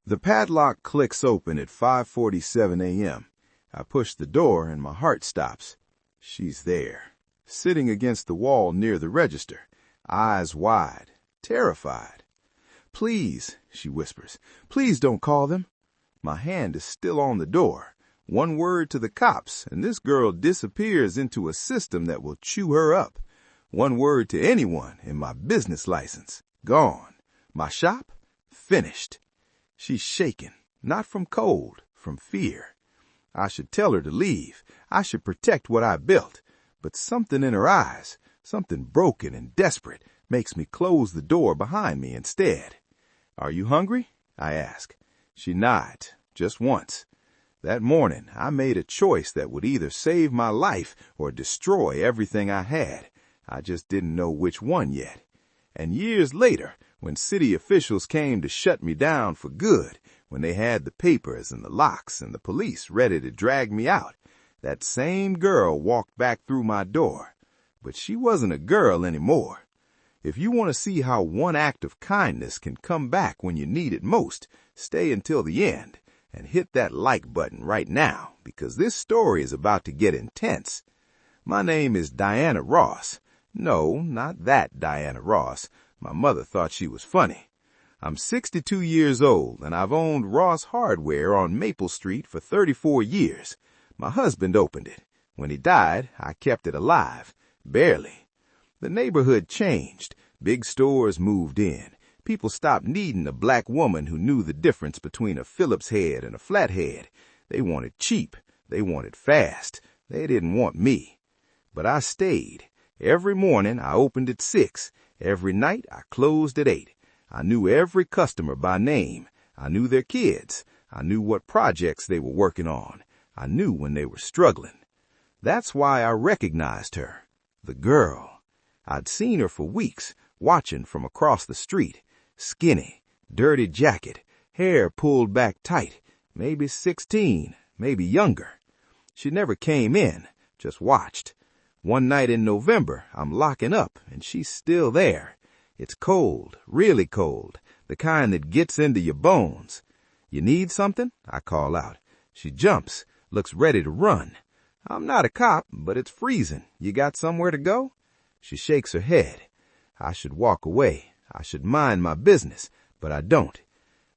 The padlock clicks open at 5:47 a.m. I push the door and my heart stops. She's there, sitting against the wall near the register, eyes wide, terrified. "Please," she whispers, "please don't call them." My hand is still on the door. One word to the cops, and this girl disappears into a system that will chew her up. One word to anyone, and my business license, gone. My shop, finished. She's shaking, not from cold, from fear. I should tell her to leave. I should protect what I built. But something in her eyes, something broken and desperate, makes me close the door behind me instead. "Are you hungry?" I ask. She nods, just once. That morning, I made a choice that would either save my life or destroy everything I had. I just didn't know which one yet. And years later, when city officials came to shut me down for good, when they had the papers and the locks and the police ready to drag me out, that same girl walked back through my door. But she wasn't a girl anymore. If you want to see how one act of kindness can come back when you need it most, stay until the end and hit that like button right now, because this story is about to get intense. My name is Diana Ross. No, not that Diana Ross. My mother thought she was funny. I'm 62 years old, and I've owned Ross Hardware on Maple Street for 34 years. My husband opened it. When he died, I kept it alive. Barely. The neighborhood changed. Big stores moved in. People stopped needing a black woman who knew the difference between a Phillips head and a flathead. They wanted cheap. They wanted fast. They didn't want me. But I stayed. Every morning I opened at 6. Every night I closed at 8. I knew every customer by name. I knew their kids. I knew what projects they were working on. I knew when they were struggling. That's why I recognized her. The girl. I'd seen her for weeks, watching from across the street. Skinny, dirty jacket, hair pulled back tight, maybe 16, maybe younger. She never came in, just watched. One night in November, I'm locking up, and she's still there. It's cold, really cold, the kind that gets into your bones. "You need something?" I call out. She jumps, looks ready to run. "I'm not a cop, but it's freezing. You got somewhere to go?" She shakes her head. I should walk away. I should mind my business, but I don't.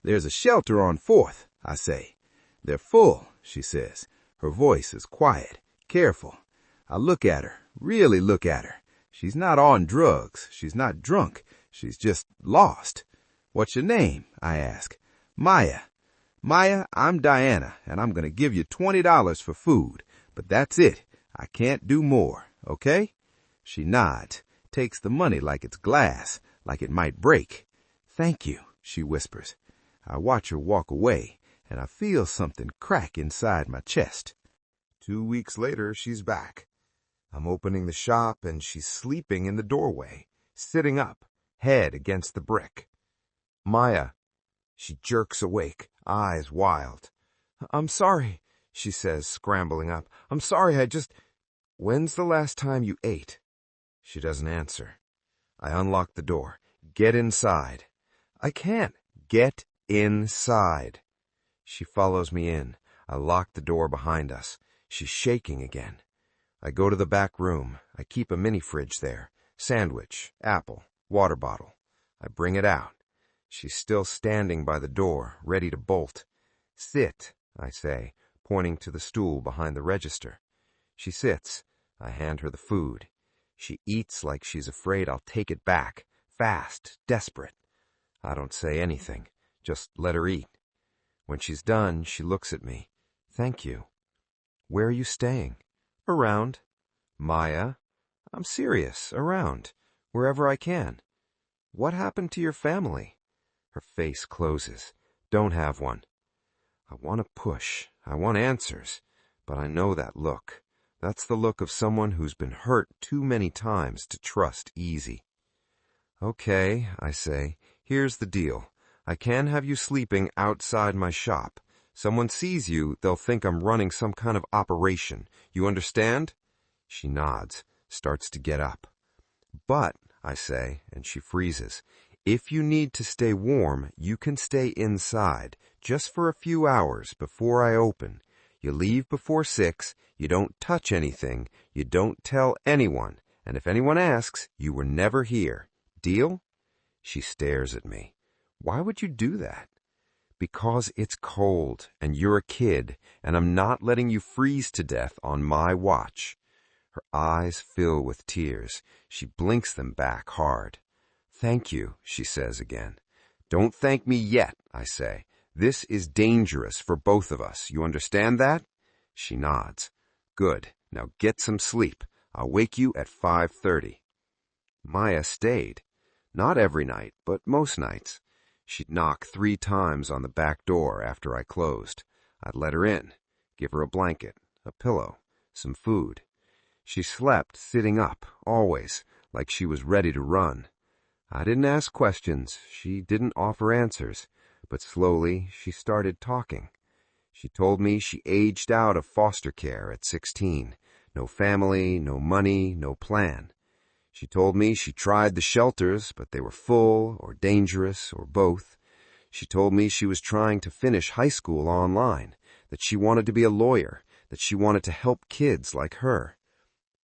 "There's a shelter on 4th, I say. "They're full," she says. Her voice is quiet, careful. I look at her, really look at her. She's not on drugs. She's not drunk. She's just lost. "What's your name?" I ask. "Maya." "Maya, I'm Diana, and I'm going to give you $20 for food. But that's it. I can't do more, okay?" She nods, takes the money like it's glass, like it might break. "Thank you," she whispers. I watch her walk away, and I feel something crack inside my chest. 2 weeks later, she's back. I'm opening the shop, and she's sleeping in the doorway, sitting up, head against the brick. "Maya." She jerks awake, eyes wild. "I'm sorry," she says, scrambling up. "I'm sorry, When's the last time you ate?" She doesn't answer. I unlock the door. "Get inside." "I can't." "Get inside." She follows me in. I lock the door behind us. She's shaking again. I go to the back room. I keep a mini fridge there. Sandwich, apple, water bottle. I bring it out. She's still standing by the door, ready to bolt. "Sit," I say, pointing to the stool behind the register. She sits. I hand her the food. She eats like she's afraid I'll take it back, fast, desperate. I don't say anything, just let her eat. When she's done, she looks at me. "Thank you." "Where are you staying?" "Around." "Maya?" "I'm serious, around, wherever I can." "What happened to your family?" Her face closes. "Don't have one." I want to push. I want answers. But I know that look. That's the look of someone who's been hurt too many times to trust easy. "Okay," I say. "Here's the deal. I can have you sleeping outside my shop. Someone sees you, they'll think I'm running some kind of operation. You understand?" She nods, starts to get up. "But," I say, and she freezes, If you need to stay warm, you can stay inside, just for a few hours before I open. You leave before 6, you don't touch anything, you don't tell anyone, and if anyone asks, you were never here. Deal? She stares at me. Why would you do that? Because it's cold, and you're a kid, and I'm not letting you freeze to death on my watch. Her eyes fill with tears. She blinks them back hard. Thank you, she says again. Don't thank me yet, I say. This is dangerous for both of us. You understand that? She nods. Good. Now get some sleep. I'll wake you at 5:30. Maya stayed. Not every night, but most nights. She'd knock 3 times on the back door after I closed. I'd let her in, give her a blanket, a pillow, some food. She slept sitting up, always, like she was ready to run. I didn't ask questions. She didn't offer answers. But slowly, she started talking. She told me she aged out of foster care at 16. No family, no money, no plan. She told me she tried the shelters, but they were full or dangerous or both. She told me she was trying to finish high school online, that she wanted to be a lawyer, that she wanted to help kids like her.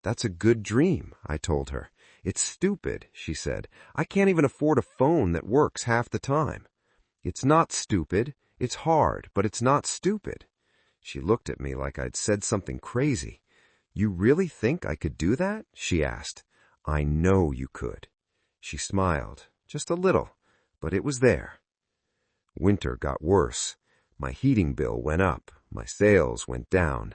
That's a good dream, I told her. It's stupid, she said. I can't even afford a phone that works half the time. It's not stupid. It's hard, but it's not stupid. She looked at me like I'd said something crazy. You really think I could do that? She asked. I know you could. She smiled, just a little, but it was there. Winter got worse. My heating bill went up. My sales went down.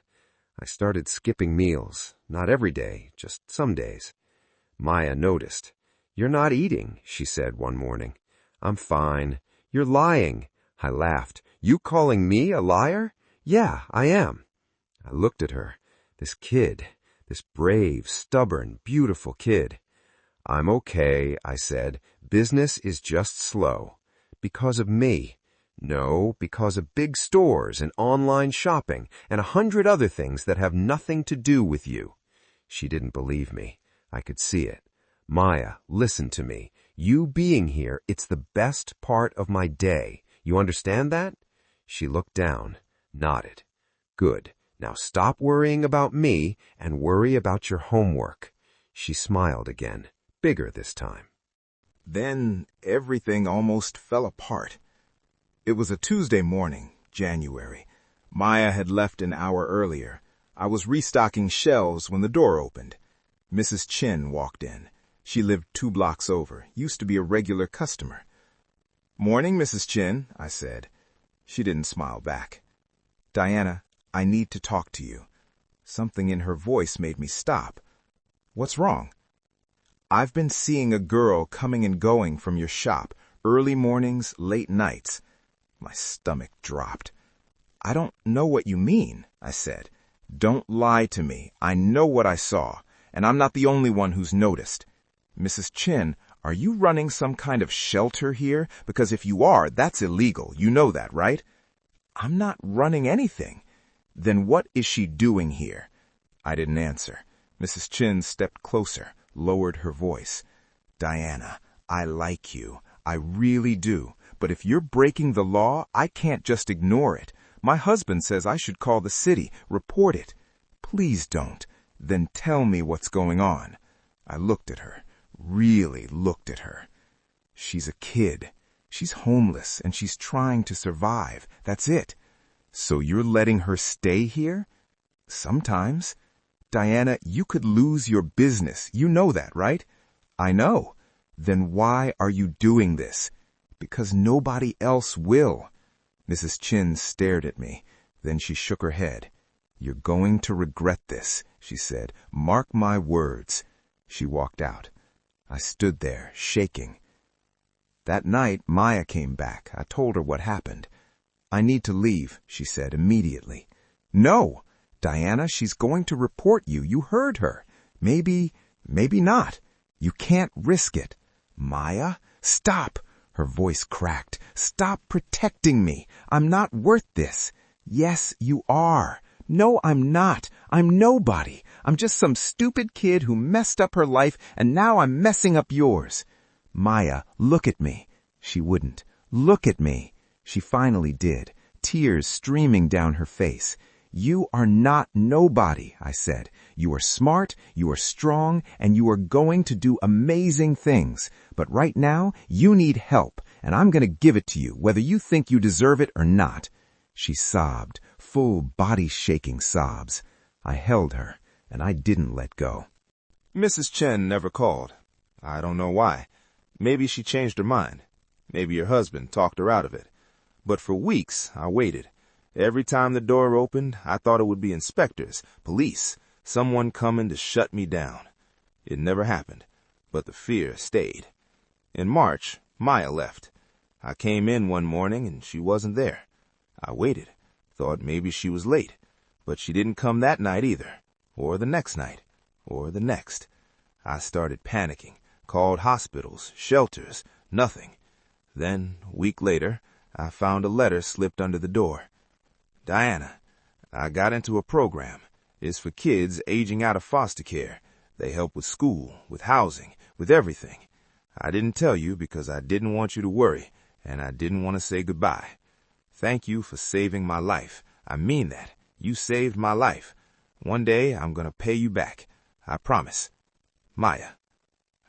I started skipping meals, not every day, just some days. Maya noticed. You're not eating, she said one morning. I'm fine. You're lying. I laughed. You calling me a liar? Yeah, I am. I looked at her. This kid, this brave, stubborn, beautiful kid. I'm okay, I said. Business is just slow. Because of me. No, because of big stores and online shopping and 100 other things that have nothing to do with you. She didn't believe me. I could see it. Maya, listen to me. You being here, it's the best part of my day. You understand that? She looked down, nodded. Good. Now stop worrying about me and worry about your homework. She smiled again, bigger this time. Then everything almost fell apart. It was a Tuesday morning, January. Maya had left an hour earlier. I was restocking shelves when the door opened. Mrs. Chin walked in. She lived 2 blocks over, used to be a regular customer. Morning, Mrs. Chin, I said. She didn't smile back. Diana, I need to talk to you. Something in her voice made me stop. What's wrong? I've been seeing a girl coming and going from your shop, early mornings, late nights. My stomach dropped. I don't know what you mean, I said. Don't lie to me. I know what I saw, and I'm not the only one who's noticed. Mrs. Chin, are you running some kind of shelter here? Because if you are, that's illegal. You know that, right? I'm not running anything. Then what is she doing here? I didn't answer. Mrs. Chin stepped closer, lowered her voice. Diana, I like you. I really do. But if you're breaking the law, I can't just ignore it. My husband says I should call the city, report it. Please don't. Then tell me what's going on. I looked at her, really looked at her. She's a kid. She's homeless and she's trying to survive. That's it. So you're letting her stay here? Sometimes. Diana, you could lose your business. You know that, right? I know. Then why are you doing this? Because nobody else will. Mrs. Chin stared at me. Then she shook her head. You're going to regret this, she said. Mark my words. She walked out. I stood there, shaking. That night, Maya came back. I told her what happened. I need to leave, she said immediately. No, Diana, she's going to report you. You heard her. Maybe not. You can't risk it. Maya, stop. Her voice cracked. Stop protecting me. I'm not worth this. Yes, you are. No, I'm not. I'm nobody. I'm just some stupid kid who messed up her life and now I'm messing up yours. "Maya, look at me." She wouldn't. "Look at me." She finally did, tears streaming down her face. "You are not nobody," I said. "You are smart, you are strong, and you are going to do amazing things. But right now, you need help, and I'm going to give it to you, whether you think you deserve it or not." She sobbed, full body-shaking sobs. I held her, and I didn't let go. Mrs. Chen never called. I don't know why. Maybe she changed her mind. Maybe your husband talked her out of it. But for weeks, I waited. Every time the door opened, I thought it would be inspectors, police, someone coming to shut me down. It never happened, but the fear stayed. In March, Maya left. I came in one morning and she wasn't there. I waited, thought maybe she was late, but she didn't come that night either, or the next night, or the next. I started panicking, called hospitals, shelters, nothing. Then, a week later, I found a letter slipped under the door. "Diana, I got into a program. It's for kids aging out of foster care. They help with school, with housing, with everything. I didn't tell you because I didn't want you to worry, and I didn't want to say goodbye. Thank you for saving my life. I mean that. You saved my life. One day I'm going to pay you back. I promise. Maya."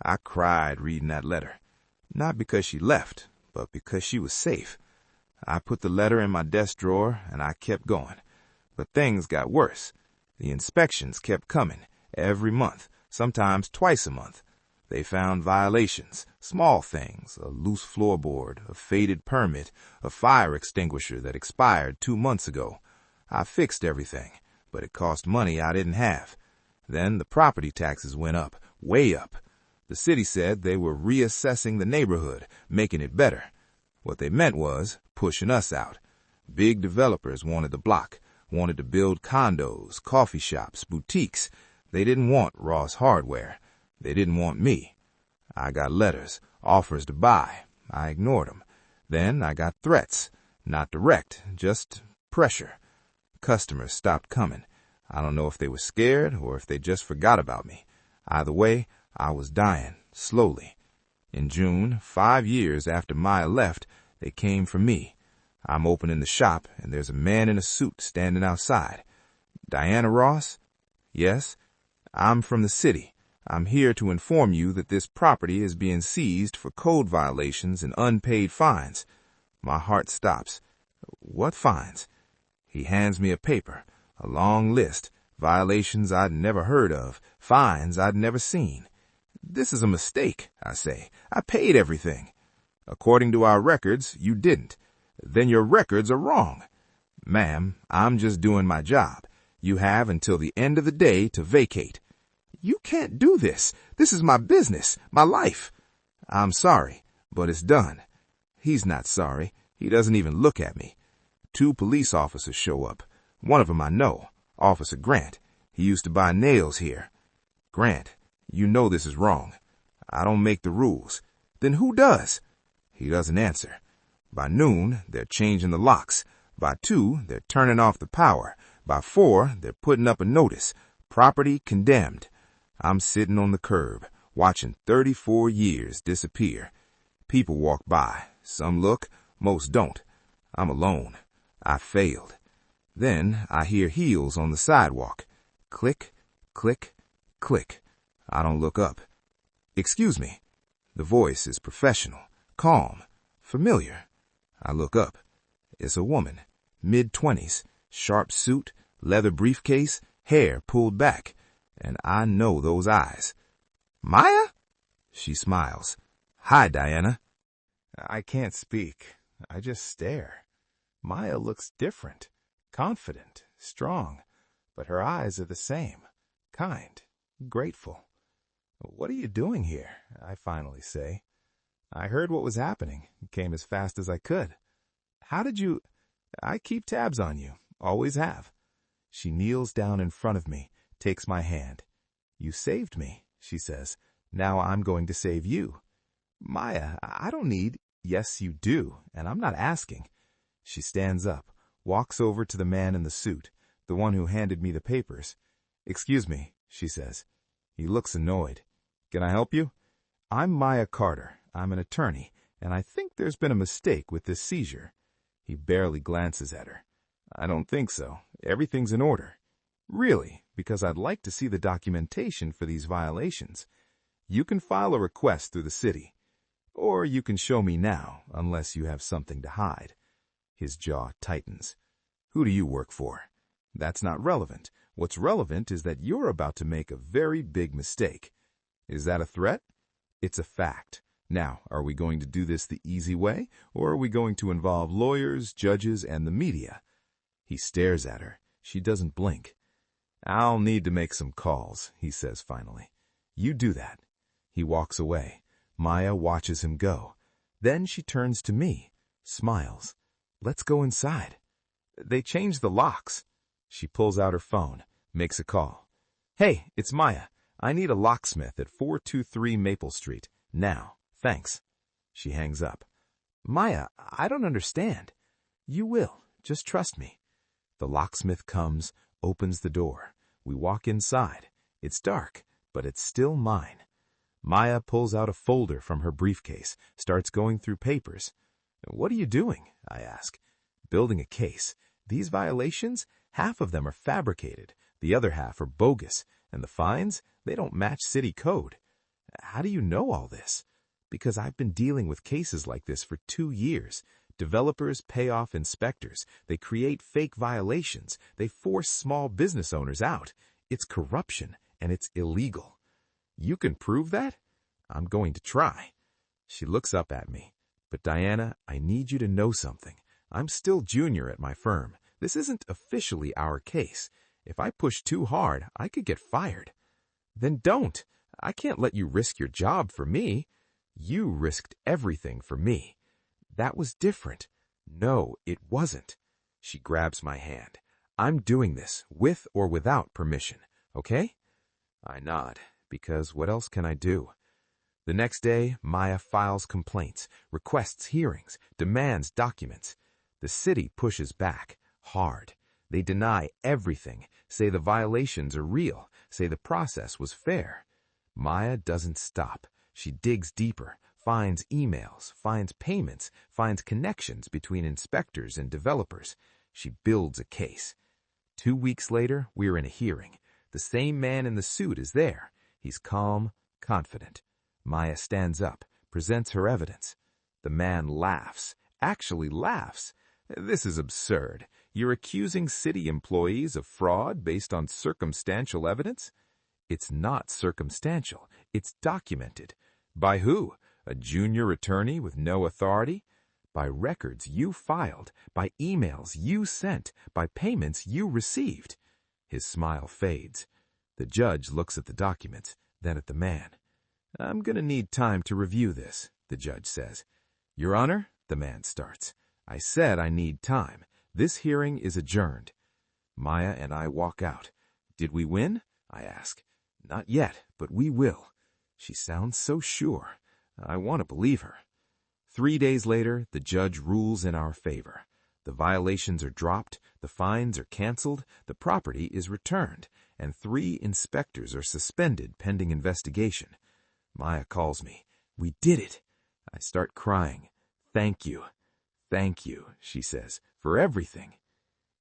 I cried reading that letter. Not because she left, but because she was safe. I put the letter in my desk drawer, and I kept going. But things got worse. The inspections kept coming, every month, sometimes twice a month. They found violations, small things, a loose floorboard, a faded permit, a fire extinguisher that expired 2 months ago. I fixed everything, but it cost money I didn't have. Then the property taxes went up, way up. The city said they were reassessing the neighborhood, making it better. What they meant was pushing us out. Big developers wanted the block, wanted to build condos, coffee shops, boutiques. They didn't want Ross Hardware. They didn't want me. I got letters, offers to buy. I ignored them. Then I got threats. Not direct, just pressure. Customers stopped coming. I don't know if they were scared or if they just forgot about me. Either way, I was dying, slowly. In June, 5 years after Maya left, they came for me. I'm opening the shop, and there's a man in a suit standing outside. "Diana Ross?" "Yes." "I'm from the city. I'm here to inform you that this property is being seized for code violations and unpaid fines." My heart stops. "What fines?" He hands me a paper, a long list, violations I'd never heard of, fines I'd never seen. "This is a mistake," I say. "I paid everything." "According to our records, you didn't. Then your records are wrong." "Ma'am, I'm just doing my job. You have until the end of the day to vacate." "You can't do this. This is my business, my life." "I'm sorry, but it's done." He's not sorry. He doesn't even look at me. 2 police officers show up. One of them I know, Officer Grant. He used to buy nails here. "Grant, you know this is wrong." "I don't make the rules." "Then who does?" He doesn't answer. By noon, they're changing the locks. By 2, they're turning off the power. By 4, they're putting up a notice. Property condemned. I'm sitting on the curb, watching 34 years disappear. People walk by. Some look, most don't. I'm alone. I failed. Then I hear heels on the sidewalk. Click, click, click. I don't look up. "Excuse me." The voice is professional, calm, familiar. I look up. It's a woman, mid-20s, sharp suit, leather briefcase, hair pulled back. And I know those eyes. "Maya?" She smiles. "Hi, Diana." I can't speak. I just stare. Maya looks different, confident, strong, but her eyes are the same, kind, grateful. "What are you doing here?" I finally say. "I heard what was happening, came as fast as I could." "How did you—" "I keep tabs on you, always have." She kneels down in front of me, takes my hand. "You saved me," she says. "Now I'm going to save you." "Maya, I don't need—" "Yes, you do, and I'm not asking." She stands up, walks over to the man in the suit, the one who handed me the papers. "Excuse me," she says. He looks annoyed. "Can I help you?" "I'm Maya Carter. I'm an attorney, and I think there's been a mistake with this seizure. He barely glances at her. I don't think so. Everything's in order. Really, because I'd like to see the documentation for these violations. You can file a request through the city. Or you can show me now, unless you have something to hide. His jaw tightens. Who do you work for? That's not relevant. What's relevant is that you're about to make a very big mistake. Is that a threat? It's a fact. Now, are we going to do this the easy way, or are we going to involve lawyers, judges, and the media? He stares at her. She doesn't blink. I'll need to make some calls, he says finally. You do that. He walks away. Maya watches him go. Then she turns to me, smiles. Let's go inside. They change the locks. She pulls out her phone, makes a call. Hey, it's Maya. I need a locksmith at 423 Maple Street. Now. Thanks. She hangs up. Maya, I don't understand. You will. Just trust me. The locksmith comes, opens the door. We walk inside. It's dark, but it's still mine. Maya pulls out a folder from her briefcase, starts going through papers. What are you doing? I ask. Building a case. These violations, half of them are fabricated. The other half are bogus. And the fines, they don't match city code. How do you know all this? Because I've been dealing with cases like this for 2 years. Developers pay off inspectors. They create fake violations. They force small business owners out. It's corruption, and it's illegal. You can prove that? I'm going to try. She looks up at me. But Diana, I need you to know something. I'm still junior at my firm. This isn't officially our case. If I push too hard, I could get fired. Then don't. I can't let you risk your job for me. You risked everything for me. That was different. No, it wasn't. She grabs my hand. I'm doing this, with or without permission, okay? I nod, because what else can I do? The next day, Maya files complaints, requests hearings, demands documents. The city pushes back, hard. They deny everything, say the violations are real, say the process was fair. Maya doesn't stop. She digs deeper, finds emails, finds payments, finds connections between inspectors and developers. She builds a case. 2 weeks later, we're in a hearing. The same man in the suit is there. He's calm, confident. Maya stands up, presents her evidence. The man laughs, actually laughs. This is absurd. You're accusing city employees of fraud based on circumstantial evidence? It's not circumstantial. It's documented. By who? A junior attorney with no authority? By records you filed, by emails you sent, by payments you received. His smile fades. The judge looks at the documents, then at the man. I'm going to need time to review this, the judge says. Your Honor, the man starts. I said I need time. This hearing is adjourned. Maya and I walk out. Did we win? I ask. Not yet, but we will. She sounds so sure. I want to believe her. 3 days later, the judge rules in our favor. The violations are dropped, the fines are canceled, the property is returned, and 3 inspectors are suspended pending investigation. Maya calls me. We did it. I start crying. Thank you. Thank you, she says, for everything.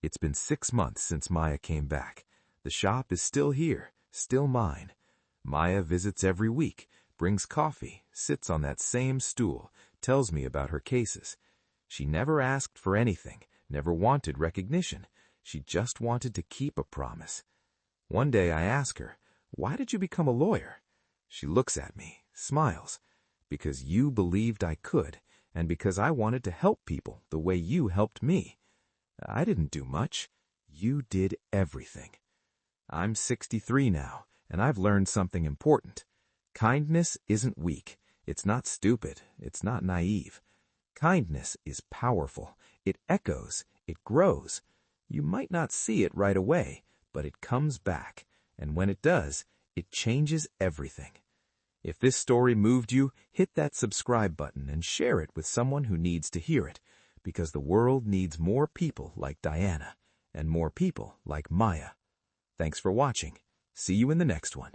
It's been 6 months since Maya came back. The shop is still here, still mine. Maya visits every week, brings coffee, sits on that same stool, tells me about her cases. She never asked for anything, never wanted recognition. She just wanted to keep a promise. One day I ask her, why did you become a lawyer? She looks at me, smiles. Because you believed I could, and because I wanted to help people the way you helped me. I didn't do much. You did everything. I'm 63 now, and I've learned something important. Kindness isn't weak. It's not stupid. It's not naive. Kindness is powerful. It echoes. It grows. You might not see it right away, but it comes back. And when it does, it changes everything. If this story moved you, hit that subscribe button and share it with someone who needs to hear it, because the world needs more people like Diana and more people like Maya. Thanks for watching. See you in the next one.